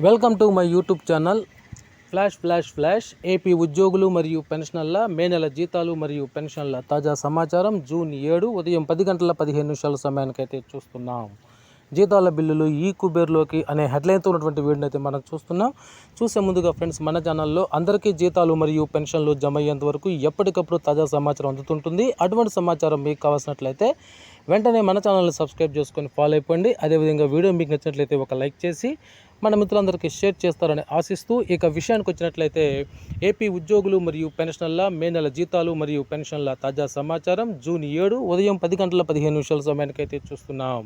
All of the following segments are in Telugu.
Welcome to my YouTube channel flash AP ఉద్యోగులు మరియు పెన్షనర్ల మే నెల జీతాలు మరియు పెన్షన్ల తాజా సమాచారం జూన్ 7 ఉదయం 10 గంటల 15 నిమిషాల సమయానికైతే చూస్తున్నాం. జీతాల బిల్లులు ఈ కుబేర్లోకి అనే హెడ్లైన్తో ఉన్నటువంటి వీడియోని అయితే మనం చూస్తున్నాం. చూసే ముందుగా ఫ్రెండ్స్, మన ఛానల్లో అందరికీ జీతాలు మరియు పెన్షన్లు జమ అయ్యేంత వరకు ఎప్పటికప్పుడు తాజా సమాచారం అందుతుంటుంది. అటువంటి సమాచారం మీకు కావాల్సినట్లయితే వెంటనే మన ఛానల్ని సబ్స్క్రైబ్ చేసుకొని ఫాలో అయిపోండి. అదేవిధంగా వీడియో మీకు నచ్చినట్లయితే ఒక లైక్ చేసి మన మిత్రులందరికీ షేర్ చేస్తారని ఆశిస్తూ, ఇక విషయానికి వచ్చినట్లయితే ఏపీ ఉద్యోగులు మరియు పెన్షనర్ల మే నెల జీతాలు మరియు పెన్షన్ల తాజా సమాచారం జూన్ 7 ఉదయం 10 గంటల 15 నిమిషాల సమయానికైతే చూస్తున్నాం.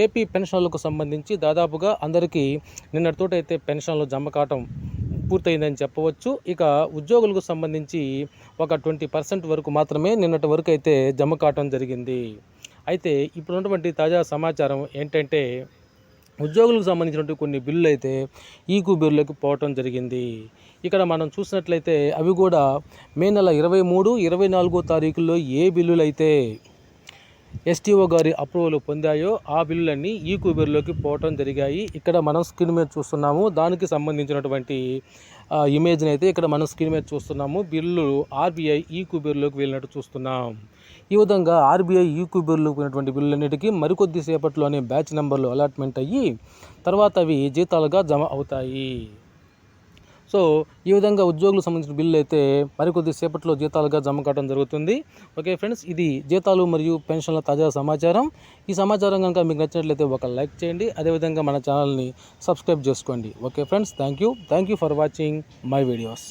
ఏపీ పెన్షన్లకు సంబంధించి దాదాపుగా అందరికీ నిన్నటితోటైతే పెన్షన్లు జమ కావటం పూర్తయిందని చెప్పవచ్చు. ఇక ఉద్యోగులకు సంబంధించి ఒక 20% వరకు మాత్రమే నిన్నటి వరకు అయితే జమ కావటం జరిగింది. అయితే ఇప్పుడు ఉన్నటువంటి తాజా సమాచారం ఏంటంటే, ఉద్యోగులకు సంబంధించినటువంటి కొన్ని బిల్లులు అయితే ఈ కుబేర్లోకి పోవటం జరిగింది. ఇక్కడ మనం చూసినట్లయితే అవి కూడా మే నెల 23, 24 తారీఖుల్లో ఏ బిల్లులు అయితే ఎస్టీఓ గారి అప్రూవల్ పొందాయో ఆ బిల్లులన్నీ ఈ కుబేర్లోకి పోవటం జరిగాయి. ఇక్కడ మనం స్క్రీన్ మీద చూస్తున్నాము. దానికి సంబంధించినటువంటి ఇమేజ్ని అయితే ఇక్కడ మనం స్క్రీన్ మీద చూస్తున్నాము. బిల్లు ఆర్బీఐ ఈ కుబేర్లోకి వెళ్ళినట్టు చూస్తున్నాం. ఈ విధంగా ఆర్బీఐ ఈ కుబేర్లోకి పోయినటువంటి బిల్లులన్నిటికీ మరికొద్ది సేపట్లోనే బ్యాచ్ నెంబర్లు అలాట్మెంట్ అయ్యి తర్వాత అవి జీతాలుగా జమ అవుతాయి. సో ఈ విధంగా ఉద్యోగులకు సంబంధించిన బిల్లు అయితే మరికొద్ది సేపట్లో జీతాలుగా జమ కావడం జరుగుతుంది. ఓకే ఫ్రెండ్స్, ఇది జీతాలు మరియు పెన్షన్ల తాజా సమాచారం. ఈ సమాచారం కనుక మీకు నచ్చినట్లయితే ఒక లైక్ చేయండి. అదేవిధంగా మన ఛానల్ని సబ్స్క్రైబ్ చేసుకోండి. Okay friends, thank you for watching my videos.